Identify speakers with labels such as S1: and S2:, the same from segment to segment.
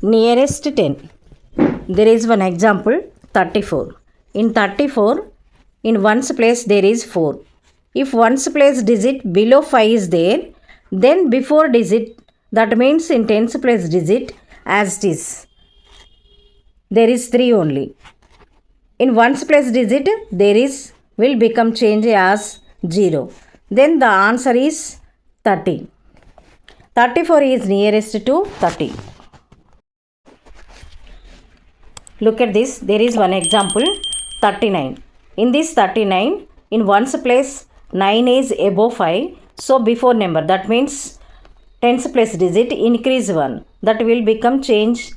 S1: Nearest 10. There is one example 34. In 34, in ones place there is 4. If ones place digit below 5 is there, then before digit, that means in tens place digit as it is, there is 3 only. In ones place digit there is will become change as 0. Then the answer is 30. 34 is nearest to 30. Look at this. There is one example 39. In this 39, in ones place 9 is above 5. So before number, that means tens place digit increase 1. That will become change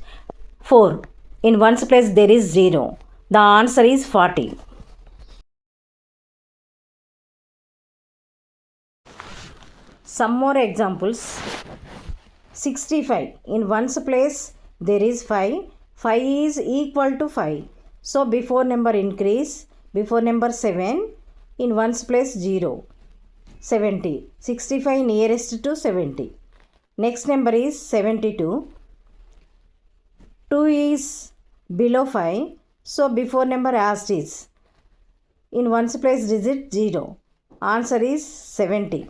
S1: 4. In ones place there is 0. The answer is 40. Some more examples. 65. In ones place there is 5. 5 is equal to 5. So before number increase, before number 7, in ones place 0. 70. 65 nearest to 70. Next number is 72. 2 is below 5. So before number as it is. In ones place digit 0. Answer is 70.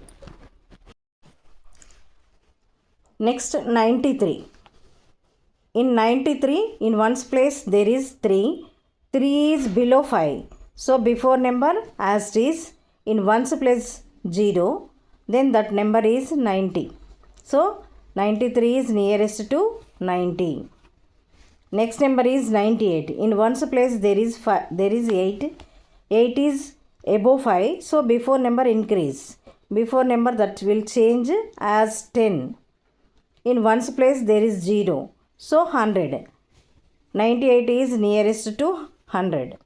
S1: Next 93. In 93, in ones place there is 3. 3 is below 5. So before number as it is, in ones place 0, then that number is 90. So 93 is nearest to 90. Next number is 98. In ones place there is 8. 8 is above 5. So before number increase. Before number that will change as 10. In ones place there is 0. So 100. 98 is nearest to 100.